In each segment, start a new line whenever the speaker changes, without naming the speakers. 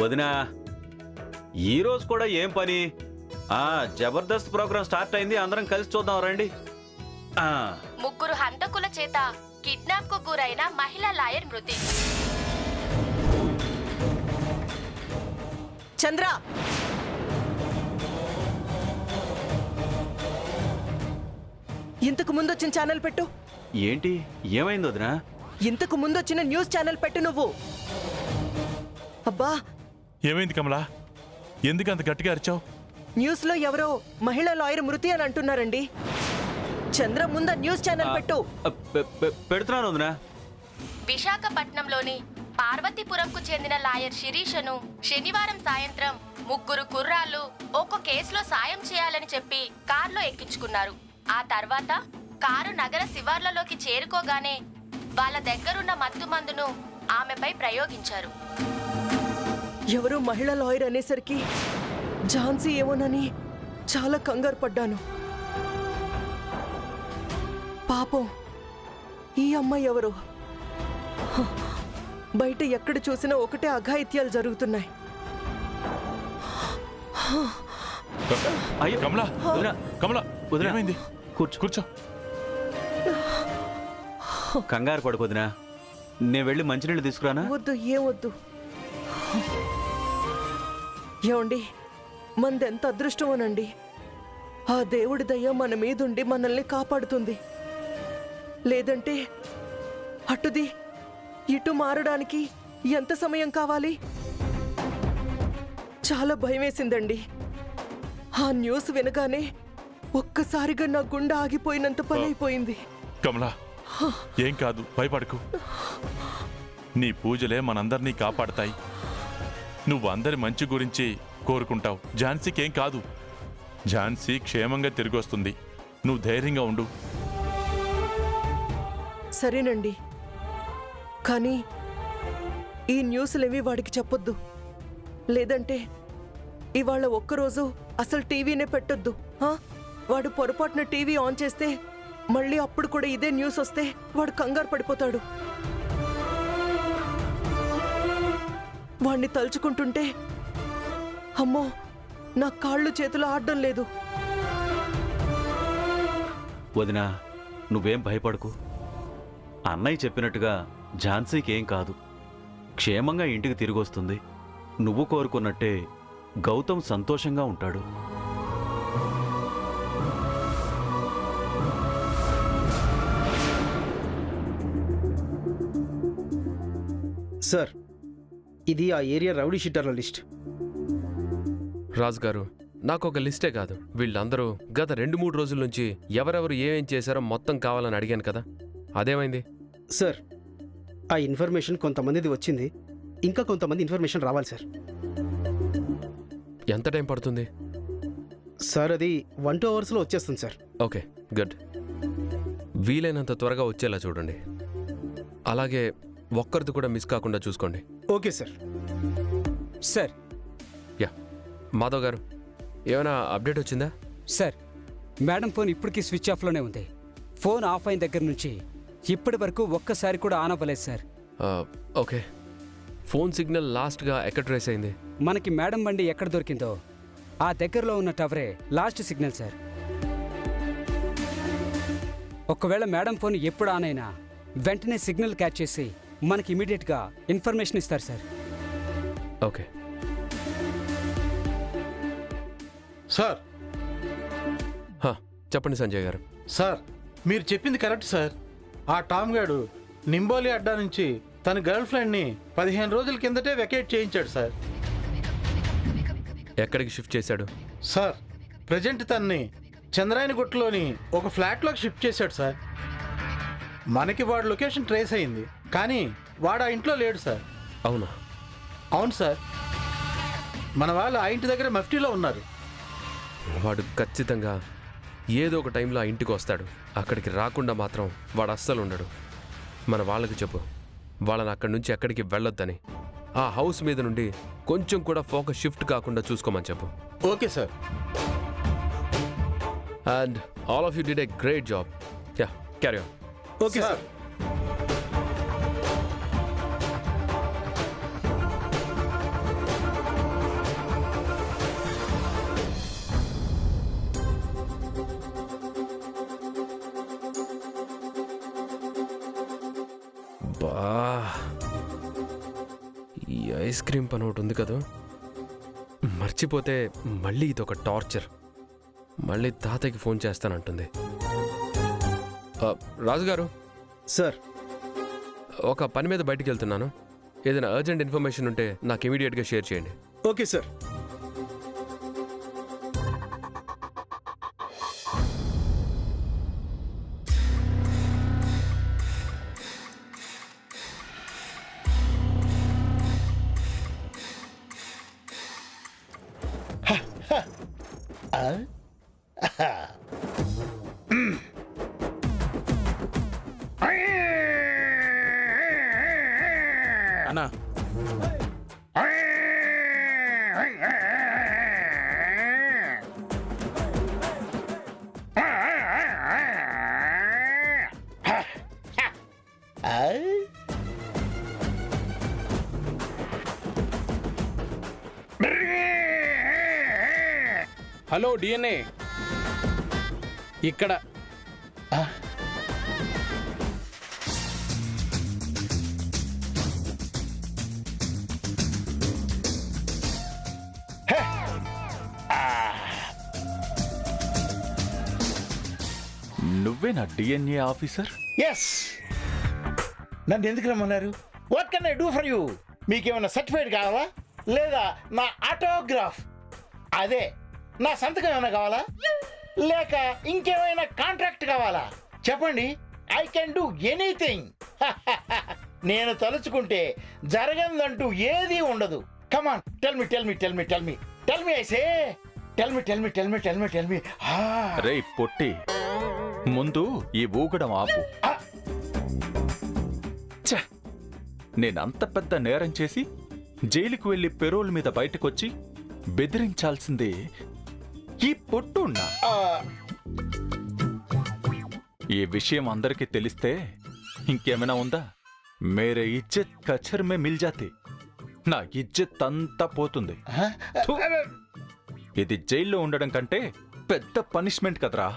వదినా, ఈరోజు కూడా ఏం పని? జబర్దస్త్ ప్రోగ్రాం స్టార్ట్ అయింది, అందరం కలిసి చూద్దాం రండి.
ముగ్గురు హంతకుల చేత కిడ్నాప్ కు గురైన మహిళా లాయర్ మృతి.
చంద్ర, ఇంతకు ముందు వచ్చిన ఛానల్ పెట్టు.
ఏంటి, ఏమైంది వదినా?
ఇంతకు ముందు వచ్చిన న్యూస్ ఛానల్ పెట్టు నువ్వు. అబ్బా,
ఏమైంది కమలా? ఎందుకు అంత గట్టిగా అరిచావు?
న్యూస్ లో ఎవరో మహిళా లాయర్ మృతి అని అంటున్నారండి. చంద్ర, ముందు న్యూస్ ఛానల్ పెట్టు.
పెడుతున్నాను వదినా.
విశాఖపట్నంలోని పార్వతీపురంకు చెందిన లాయర్ శిరీషను శనివారం సాయంత్రం ముగ్గురు కుర్రాళ్ళు ఒక కేసులో సాయం చేయాలని చెప్పి కారులో ఎక్కించుకున్నారు. ఆ తర్వాత కారు నగర శివార్లలోకి చేరుకోగానే వాళ్ళ దగ్గరున్న మత్తు మందును ఆమెపై ప్రయోగించారు.
ఎవరో మహిళా లాయర్ అనేసరికి ఝాన్సీ ఏమోనని చాలా కంగారు పడ్డాను. పాపం, ఈ అమ్మాయి ఎవరో. బయట ఎక్కడ చూసినా ఒకటే అఘాయిత్యాలు జరుగుతున్నాయి.
కమలా, కమలా, ఏమైంది? కూర్చో.
కంగారు పడుకోదినా, నేను వెళ్ళి మంచినీళ్ళు తీసుకురానా?
వద్దు, ఏమొద్దు. ఏమండి, మనదెంత అదృష్టమోనండి. ఆ దేవుడి దయ మన మీదుండి మనల్ని కాపాడుతుంది. లేదంటే అటుది ఇటు మారడానికి ఎంత సమయం కావాలి? చాలా భయం వేసిందండి. ఆ న్యూస్ వినగానే ఒక్కసారిగా నా గుండె ఆగిపోయినంత పని అయిపోయింది.
కమలా, ఏం కాదు, భయపడకు. నీ పూజలే మనందరినీ కాపాడతాయి. నువ్వు అందరి మంచి గురించి కోరుకుంటావు. ఝాన్సీకి ఏం కాదు. ఝాన్సీ క్షేమంగా తిరిగి వస్తుంది. నువ్వు ధైర్యంగా ఉండు.
సరేనండి, కానీ ఈ న్యూస్లేవి వాడికి చెప్పొద్దు. లేదంటే ఇవాళ ఒక్కరోజు అసలు టీవీనే పెట్టొద్దు. వాడు పొరపాటున టీవీ ఆన్ చేస్తే మళ్ళీ అప్పుడు కూడా ఇదే న్యూస్ వస్తే వాడు కంగారు పడిపోతాడు. వాణ్ణి తలుచుకుంటుంటే అమ్మో, నా కాళ్ళు చేతులు ఆడడం లేదు.
వదినా, నువ్వేం భయపడకు. అన్నయ్య చెప్పినట్టుగా ఝాన్సీకి ఏం కాదు. క్షేమంగా ఇంటికి తిరిగి వస్తుంది. నువ్వు కోరుకున్నట్టే గౌతమ్ సంతోషంగా ఉంటాడు.
సార్, ఇది ఆ ఏరియా రౌడీ షీటర్ల లిస్ట్.
రాజు గారు, నాకు ఒక లిస్టే కాదు, వీళ్ళందరూ గత 2-3 రోజుల నుంచి ఎవరెవరు ఏమేం చేశారో మొత్తం కావాలని అడిగాను కదా, అదేమైంది?
సార్, ఆ ఇన్ఫర్మేషన్ కొంతమందిది వచ్చింది, ఇంకా కొంతమంది ఇన్ఫర్మేషన్ రావాలి సార్.
ఎంత టైం పడుతుంది?
సార్, అది 1-2 అవర్స్లో వచ్చేస్తుంది సార్.
Okay, good. వీలైనంత త్వరగా వచ్చేలా చూడండి. అలాగే ఒక్కరిది కూడా మిస్ కాకుండా చూసుకోండి.
Okay sir.
Sir.
Yeah, Madhav గారు, ఏమైనా అప్డేట్ వచ్చిందా?
సార్, మేడం ఫోన్ ఇప్పటికీ స్విచ్ ఆఫ్లోనే ఉంది. ఫోన్ ఆఫ్ అయిన దగ్గర నుంచి ఇప్పటి వరకు ఒక్కసారి కూడా ఆన్ అవ్వలేదు సార్.
ఓకే, ఫోన్ సిగ్నల్ లాస్ట్గా ఎక్కడ ట్రేస్ అయింది?
మనకి మేడం బండి ఎక్కడ దొరికిందో ఆ దగ్గరలో ఉన్న టవరే లాస్ట్ సిగ్నల్ సార్. ఒకవేళ మేడం ఫోన్ ఎప్పుడు ఆన్ అయినా వెంటనే సిగ్నల్ క్యాచ్ చేసి మనకి ఇమీడియట్గా ఇన్ఫర్మేషన్ ఇస్తారు సార్.
Okay
sir.
చెప్పండి సంజయ్ గారు.
సార్, మీరు చెప్పింది కరెక్ట్ సార్. ఆ టామ్ గాడు నింబోలి అడ్డా నుంచి తన గర్ల్ ఫ్రెండ్ని 15 రోజుల కిందటే వెకేట్ చేయించాడు సార్.
ఎక్కడికి షిఫ్ట్ చేశాడు?
సార్, ప్రజెంట్ తన్ని చంద్రాయనగుట్టలోని ఒక ఫ్లాట్లోకి షిఫ్ట్ చేశాడు సార్. మనకి వాడు లొకేషన్ ట్రేస్ అయింది, కానీ వాడు ఆ ఇంట్లో లేడు సార్.
అవునా?
అవును సార్, మన వాళ్ళు ఆ ఇంటి దగ్గర మఫ్టీలో ఉన్నారు.
వాడు ఖచ్చితంగా ఏదో ఒక టైంలో ఆ ఇంటికి వస్తాడు. అక్కడికి రాకుండా మాత్రం వాడు అస్సలు ఉండడు. మన వాళ్ళకి చెప్పు, వాళ్ళని అక్కడి నుంచి ఎక్కడికి వెళ్ళొద్దని. ఆ హౌస్ మీద నుండి కొంచెం కూడా ఫోకస్ షిఫ్ట్ కాకుండా చూసుకోమని చెప్పు.
Okay sir.
And all of you did a great job. Yeah, carry on.
Okay sir.
బా, ఈ ఐస్ క్రీమ్ పని ఒకటి ఉంది కదా, మర్చిపోతే మళ్ళీ ఇదొక టార్చర్. మళ్ళీ తాతయ్యకి ఫోన్ చేస్తానంటుంది. రాజుగారు,
సార్,
ఒక పని మీద బయటికి వెళ్తున్నాను. ఏదైనా అర్జెంట్ ఇన్ఫర్మేషన్ ఉంటే నాకు ఇమీడియట్గా షేర్ చేయండి.
Okay sir.
అన్నా హలో డిఎన్ఏ ఇక్కడ.
నువ్వేనా డిఎన్ఏ ఆఫీసర్?
ఎస్. నన్ను ఎందుకు రమ్మన్నారు? What can I do for you? మీకేమైనా సర్టిఫికేట్ కావాలా, లేదా నా ఆటోగ్రాఫ్, అదే నా సంతకం ఏమైనా కావాలా, లేక ఇంకేమైనా కాంట్రాక్ట్ కావాలా? చెప్పండి. I can do anything. నేను తలుచుకుంటే జరగదంటూ ఏదీ ఉండదు. Come on, tell me tell me tell me tell me tell me I say tell me tell me tell me tell me tell me.
రే పొట్టి, ముందు ఈ ఊగడం ఆపు. ఛ! నేనంత పెద్ద నేరం చేసి జైలుకు వెళ్లి పెరోల్ మీద బయటకొచ్చి బెదిరించాల్సిందే ఈ పొట్టున్నా. ఈ విషయం అందరికీ తెలిస్తే ఇంకేమైనా ఉందా? మేరే ఇజ్జత్ కచర్ మే మిల్ జాతే. నా ఇజ్జత్ అంతా పోతుంది. థు. ఇది జైల్లో ఉండడం కంటే పెద్ద పనిష్మెంట్ కదరా.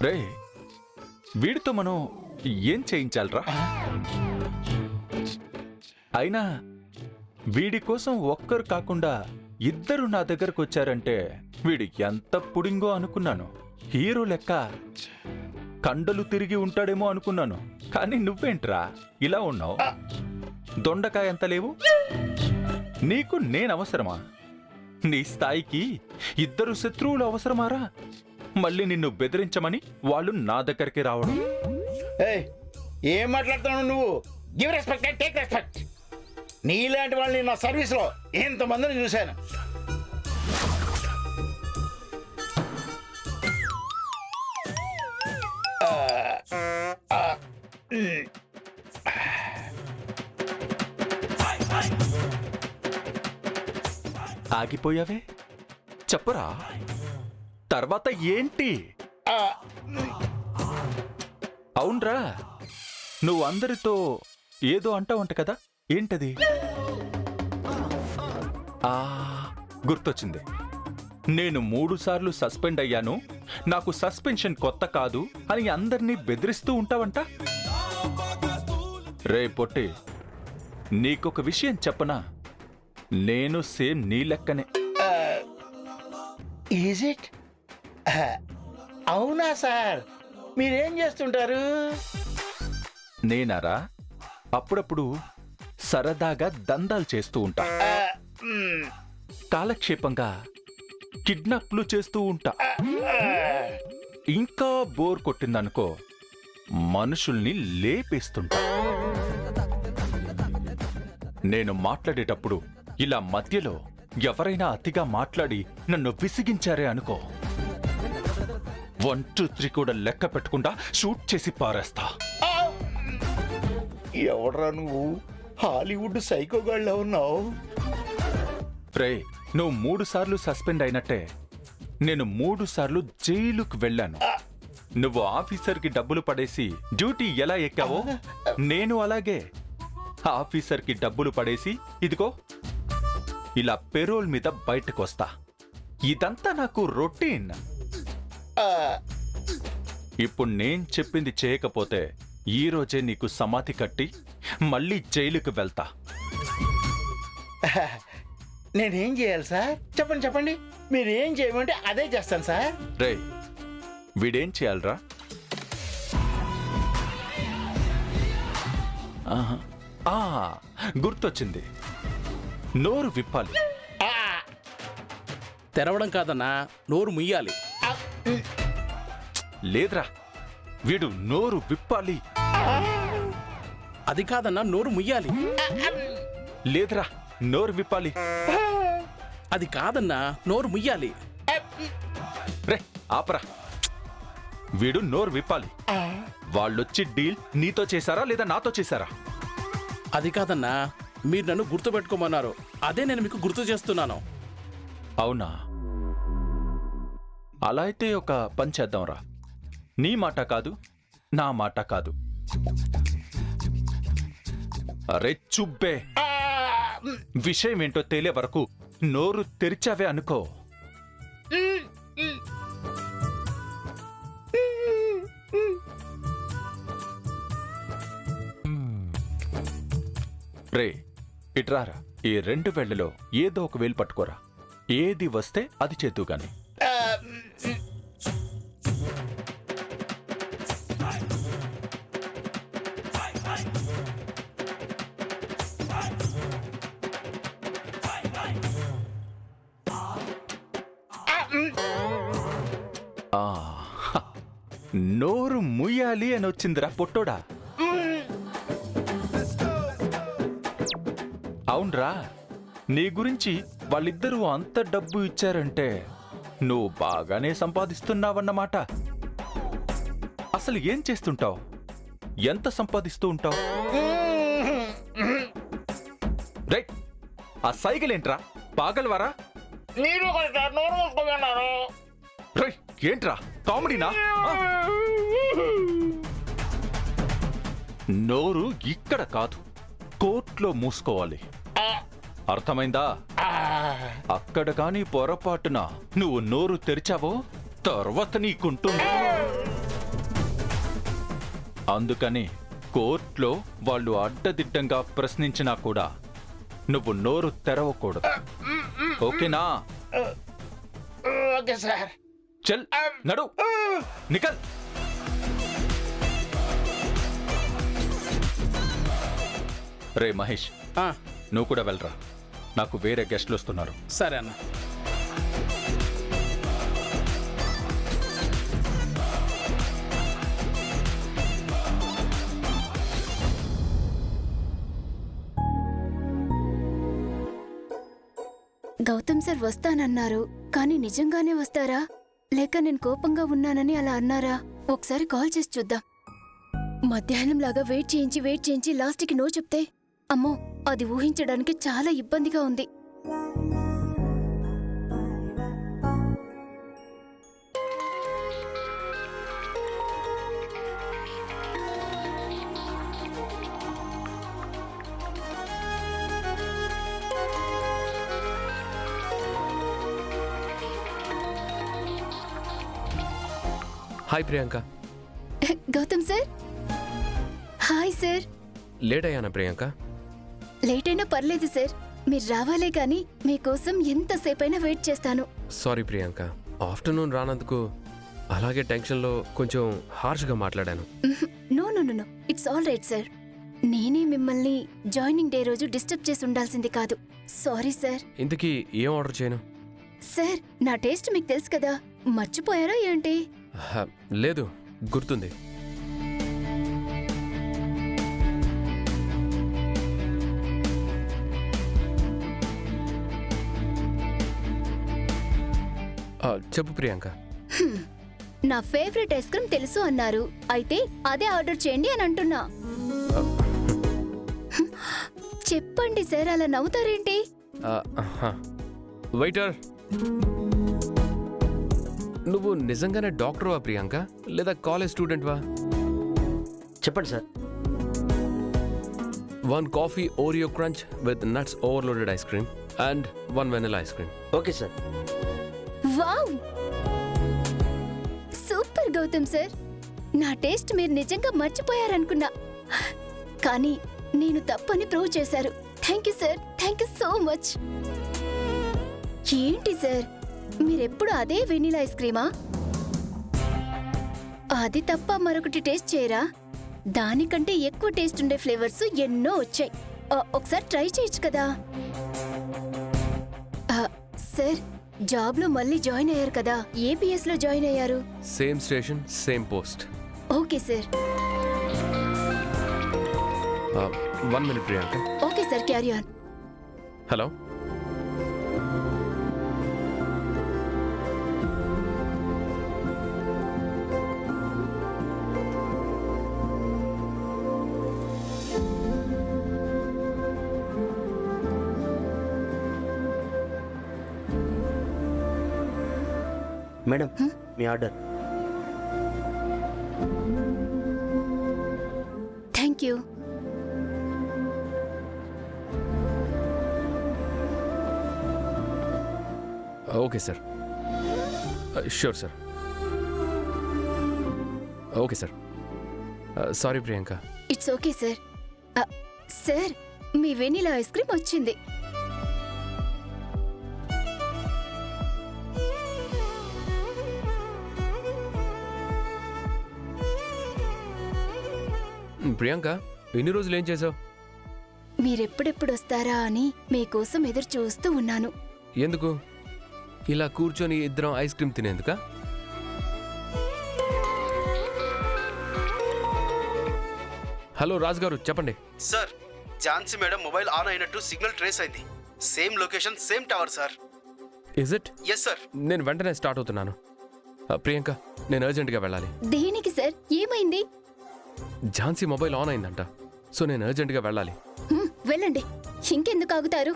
రే, వీడితో మనం ఏం చేయించాలరా? అయినా వీడి కోసం ఒక్కరు కాకుండా ఇద్దరు నా దగ్గరకు వచ్చారంటే వీడు ఎంత పుడింగో అనుకున్నాను. హీరో లెక్క కండలు తిరిగి ఉంటాడేమో అనుకున్నాను. కానీ నువ్వేంట్రా ఇలా ఉన్నావు? దొండకాయ ఎంత లేవు? నీకు నేనవసరమా? నీ స్థాయికి ఇద్దరు శత్రువులు అవసరమారా? మళ్ళీ నిన్ను బెదిరించమని వాళ్ళు నా దగ్గరికి రావడం.
ఏం మాట్లాడుతున్నావు నువ్వు? Give respect and take respect. నీలాంటి వాళ్ళని నా సర్వీస్లో ఎంతమందిని చూశాను.
ఆగిపోయావే, చెప్పరా తర్వాత ఏంటి? అవునరా, నువ్వు అందరితో ఏదో అంటావంట కదా, ఏంటది? గుర్తొచ్చింది. నేను 3 సార్లు సస్పెండ్ అయ్యాను, నాకు సస్పెన్షన్ కొత్త కాదు అని అందరినీ బెదిరిస్తూ ఉంటావంట. రే పొట్టి, నీకొక విషయం చెప్పనా? నేను సేమ్ నీ లెక్కనే.
Is it? అవునా సార్? మీరేం చేస్తుంటారు?
నేనారా, అప్పుడప్పుడు సరదాగా దందాలు చేస్తూ ఉంటా. కాలక్షేపంగా కిడ్నాప్లు చేస్తూ ఉంటా. ఇంకా బోర్ కొట్టిందనుకో, మనుషుల్ని లేపేస్తుంటా. నేను మాట్లాడేటప్పుడు ఇలా మధ్యలో ఎవరైనా అతిగా మాట్లాడి నన్ను విసిగించారే అనుకో, 1, 2, 3 కూడా లెక్క పెట్టకుండా షూట్ చేసి పారేస్తా.
ఎవడ్రా నువ్వు? హాలీవుడ్ సైకోగాళ్ళ ఉన్నావు.
రే, నువ్వు 3 సార్లు సస్పెండ్ అయినట్టే నేను 3 సార్లు జైలుకు వెళ్ళాను. నువ్వు ఆఫీసర్కి డబ్బులు పడేసి డ్యూటీ ఎలా ఎక్కావో నేను అలాగే ఆఫీసర్కి డబ్బులు పడేసి ఇదిగో ఇలా పెరోల్ మీద బయటకొస్తా. ఇదంతా నాకు రొటీన్. ఇప్పుడు నేను చెప్పింది చేయకపోతే ఈ రోజే నీకు సమాధి కట్టి మళ్ళీ జైలుకు వెళ్తా.
నేనేం చేయాలి సార్? చెప్పండి చెప్పండి, మీరు ఏం చేయమంటే అదే చేస్తాను సార్.
రేయ్, వీడేం చేయాలరా? ఆహా. ఆ, గుర్తొచ్చింది, నోరు విప్పాలి.
తెరవడం కాదన్నా, నోరు ముయ్యాలి.
లేదురా, వీడు నోరు విప్పాలి.
అది కాదన్నా, నోరు ముయ్యాలి.
లేదురా, నోరు విప్పాలి.
అది కాదన్నా, నోరు ముయ్యాలి.
రే ఆపరా, వీడు నోరు విప్పాలి. వాళ్ళొచ్చి డీల్ నీతో చేశారా లేదా నాతో చేశారా?
అది కాదన్నా, మీరు నన్ను గుర్తు పెట్టుకోమన్నారు, అదే నేను మీకు గుర్తు చేస్తున్నాను.
అవునా? అలా అయితే ఒక పని చేద్దాంరా. నీ మాట కాదు, నా మాట కాదు. అరే చుబ్బే, విషయం ఏంటో తేలే వరకు నోరు తెరిచావే అనుకో, రే ఇట్రారా. ఈ 2 వేళ్లలో ఏదో ఒక వేలు పట్టుకోరా. ఏది వస్తే అది చేద్దు గాని. నోరు ముయ్యాలి అని వచ్చిందిరా పొట్టోడా. అవునరా, నీ గురించి వాళ్ళిద్దరూ అంత డబ్బు ఇచ్చారంటే నువ్వు బాగానే సంపాదిస్తున్నావన్నమాట. అసలు ఏం చేస్తుంటావు? ఎంత సంపాదిస్తూ ఉంటావు? రైట్, ఆ సైకిల్ ఏంట్రా? పాగలవారా?
మీరు నోరు మూసుకున్నారు.
రైట్, ఏంట్రా కామెడీనా? నోరు ఇక్కడ కాదు, కోర్టులో మూసుకోవాలి. అర్థమైందా? అక్కడ కాని పొరపాటున నువ్వు నోరు తెరిచావో తర్వాత నీకుంటుంది. అందుకని కోర్టులో వాళ్ళు అడ్డదిడ్డంగా ప్రశ్నించినా కూడా నువ్వు నోరు తెరవకూడదు. ఓకేనా?
Okay sir.
చల్ నడు, నికల్. రే మహేష్,
ఆ,
నువ్వు కూడా వెళ్ళరా. నాకు వేరే గెస్ట్లు వస్తున్నారు.
సరే అన్న.
గౌతమ్ సార్ వస్తానన్నారు, కానీ నిజంగానే వస్తారా లేక నేను కోపంగా ఉన్నానని అలా అన్నారా? ఒకసారి కాల్ చేసి చూద్దాం. మధ్యాహ్నం లాగా వెయిట్ చేయించి లాస్ట్కి నో చెప్తే అమ్మో, అది ఊహించడానికి చాలా ఇబ్బందిగా ఉంది.
Hi Priyanka.
Gautam sir. Hi sir.
Late అయ్యానా ప్రియాంక?
లేట్ అయినా పర్లేదు సార్, మీరు రావాలే కానీ మీకోసం ఎంతసేపైనా వెయిట్ చేస్తాను.
సారీ ప్రియాంక, ఆఫ్టర్నూన్ రానందుకు అలాగే టెన్షన్లో కొంచెం హార్ష్గా మాట్లాడాను.
No no no, it's all right sir. నేనే మిమ్మల్ని జాయినింగ్ డే రోజు డిస్టర్బ్ చేసి ఉండాల్సింది కాదు. Sorry sir.
ఇంతకీ ఏం ఆర్డర్ చేయను?
సార్, నా టేస్ట్ మీకు తెలుసు కదా, మర్చిపోయారా ఏంటి?
లేదు, గుర్తుంది. చెప్పు ప్రియాంక.
నా ఫేవరెట్ ఐస్ క్రీమ్ తెలుసు అన్నారు, అయితే అదే ఆర్డర్ చేయండి అని అంటున్నా. చెప్పండి సార్, అలా నవ్వుతారేంటి?
వెయిటర్. నువ్వు నిజంగానే డాక్టర్వా ప్రియాంక లేదా కాలేజ్ స్టూడెంట్వా?
చెప్పండి sir.
1 coffee Oreo crunch with nuts overloaded ice cream and 1 vanilla ice cream.
Okay sir.
Wow, super Gautam sir. నా టేస్ట్ మీరు నిజంగా మర్చిపోయారనుకున్నా, కానీ నేను తప్పని ప్రూవ్ చేశారు. Thank you sir, thank you so much. ఏంటి సార్, మీరెప్పుడు అదే వెనిలా ఐస్ క్రీమా? అది తప్ప మరొకటి టేస్ట్ చేయరా? దానికంటే ఎక్కువ టేస్ట్ ఉండే ఫ్లేవర్స్ ఎన్నో వచ్చాయి. ఒకసారి ట్రై చేయొచ్చు కదా. సార్, జాబ్లో మళ్ళీ జాయిన్ అయ్యారు కదా, ఏ PS లో జాయిన్ అయ్యారు?
Same station, same post.
Okay sir.
1 minute Priyanka.
Okay sir, carry on.
Hello,
madam, me order.
Thank you.
Okay sir. Sure sir. Okay sir. Sorry Priyanka.
It's okay sir. Sir, me vanilla ice cream వచ్చింది.
ప్రియాంక, ఇన్ని రోజులు ఏం చేసావు?
మీరెప్పుడెప్పుడు వస్తారా అని మీకోసం ఎదురు చూస్తూ ఉన్నాను.
ఎందుకు ఇలా కూర్చొని ఇద్దరం ఐస్ క్రీమ్ తినేందుకా? హలో రాజు గారు, చెప్పండి.
Sir, Jhansi madam mobile on అయినట్టు సిగ్నల్ ట్రేస్ అయింది. Same location, same tower sir.
Is it?
Yes sir.
నేను వెంటనే స్టార్ట్ అవుతున్నాను. ప్రియాంక, నేను అర్జెంటుగా వెళ్ళాలి.
దేనికి సార్, ఏమైంది?
ఝాన్సీ మొబైల్ ఆన్ అయిందంట, సో నేను అర్జెంటుగా వెళ్ళాలి.
వెళ్ళండి, ఇంకెందుకు ఆగుతారు?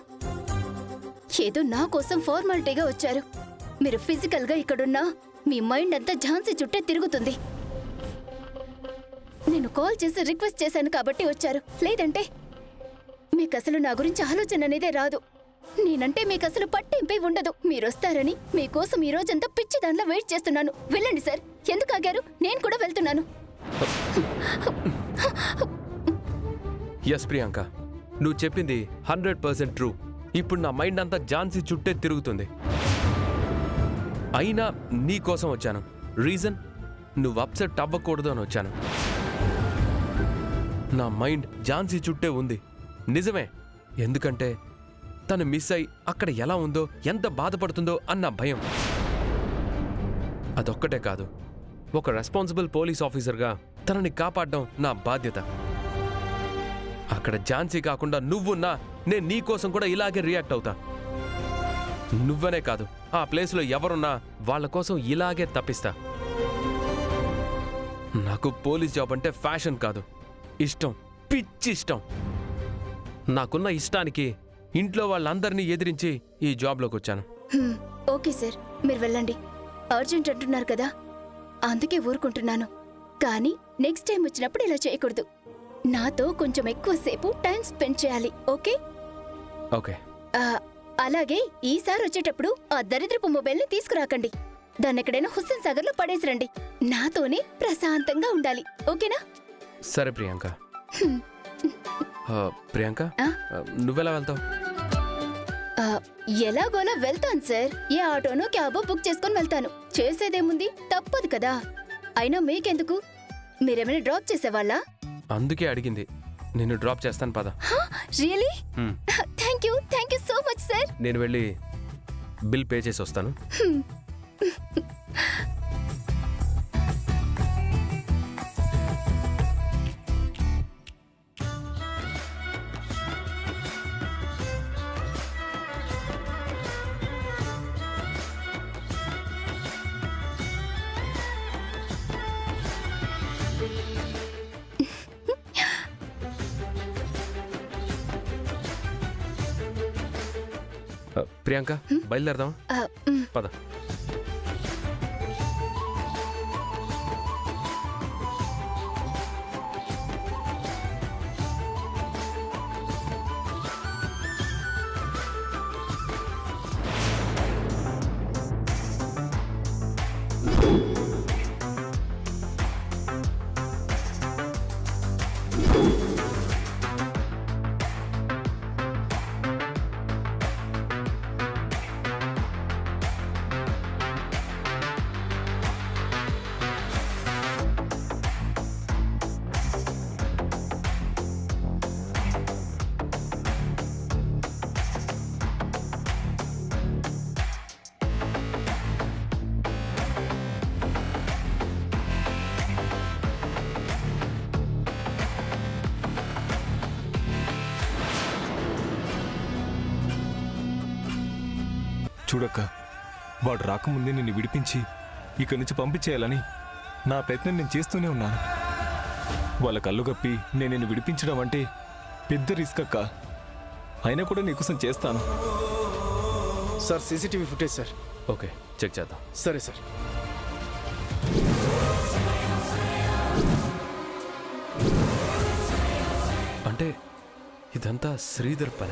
ఏదో నా కోసం ఫార్మాలిటీగా వచ్చారు. మీరు ఫిజికల్ గా ఇక్కడున్నా మీ మైండ్ అంతా ఝాన్సీ చుట్టే తిరుగుతుంది. నేను కాల్ చేసి రిక్వెస్ట్ చేశాను కాబట్టి వచ్చారు, లేదంటే మీకు అసలు నా గురించి ఆలోచన అనేదే రాదు. నేనంటే మీకు అసలు పట్టింపే ఉండదు. మీరొస్తారని మీకోసం ఈ రోజంతా పిచ్చి దానిలో వెయిట్ చేస్తున్నాను. వెళ్ళండి సార్. ఎందుకు ఆగారు? నేను కూడా వెళ్తున్నాను.
ఎస్ ప్రియాంక, నువ్వు చెప్పింది 100% ట్రూ. ఇప్పుడు నా మైండ్ అంతా ఝాన్సీ చుట్టే తిరుగుతుంది. అయినా నీ కోసం వచ్చాను. రీజన్, నువ్వు అప్సెట్ అవ్వకూడదు అని వచ్చాను. నా మైండ్ ఝాన్సీ చుట్టే ఉంది. నిజమే, ఎందుకంటే తను మిస్ అయి అక్కడ ఎలా ఉందో, ఎంత బాధపడుతుందో అన్న భయం. అదొక్కటే కాదు, ఒక రెస్పాన్సిబుల్ పోలీస్ ఆఫీసర్గా తనని కాపాడడం నా బాధ్యత. అక్కడ ఝాన్సీ కాకుండా నువ్వున్నా నేను నీ కోసం కూడా ఇలాగే రియాక్ట్ అవుతా. నువ్వనే కాదు, ఆ ప్లేస్లో ఎవరున్నా వాళ్ళ కోసం ఇలాగే తప్పిస్తా. నాకు పోలీస్ జాబ్ అంటే ఫ్యాషన్ కాదు, ఇష్టం, పిచ్చి ఇష్టం. నాకున్న ఇష్టానికి ఇంట్లో వాళ్ళందరినీ ఎదిరించి ఈ జాబ్లోకి వచ్చాను.
ఓకే సార్, మీరు వెళ్ళండి. అర్జెంట్ అంటున్నారు కదా, అందుకే ఊరుకుంటున్నాను. కానీ నెక్స్ట్ టైం వచ్చినప్పుడు ఇలా చేయకూడదు. నాతో కొంచెం ఎక్కువసేపు టైం స్పెండ్ చేయాలి. ఓకే?
ఓకే.
అలాగే ఈసారి వచ్చేటప్పుడు ఆ దరిద్రపు మొబైల్ని తీసుకురాకండి. దాన్ని ఎక్కడైనా హుస్సేన్ సాగర్ లో పడేసిరండి. నాతోనే ప్రశాంతంగా ఉండాలి. ఓకేనా?
సరే ప్రియాంక. ప్రియాంక, నువ్వెలా వెళ్తావు?
ఎలాగోలా వెళ్తాను సార్. ఏ ఆటోనో క్యాబో బుక్ చేసుకొని వెళ్తాను. చేసేదేముంది, తప్పదు కదా. అయినా మీకెందుకు? మీరేమైనా డ్రాప్ చేసేవాళ్ళా?
అందుకే అడిగింది. నిన్ను డ్రాప్ చేస్తాను, పద.
Really? Thank you so much sir.
నేను వెళ్ళి బిల్ పే చేసి వస్తాను. ప్రియాంక, బయలుదేరదాం, పద.
చూడక్క, వాడు రాకముందే నిన్ను విడిపించి ఇక్కడి నుంచి పంపించేయాలని నా ప్రయత్నం నేను చేస్తూనే ఉన్నాను. వాళ్ళ కళ్ళు కప్పి నేను నిన్ను విడిపించడం అంటే పెద్ద రిస్క్ అక్క. అయినా కూడా నీకోసం చేస్తాను.
Sir CCTV footage sir.
Okay, check చేద్దాం.
సరే సార్.
అంటే ఇదంతా శ్రీధర్ పని.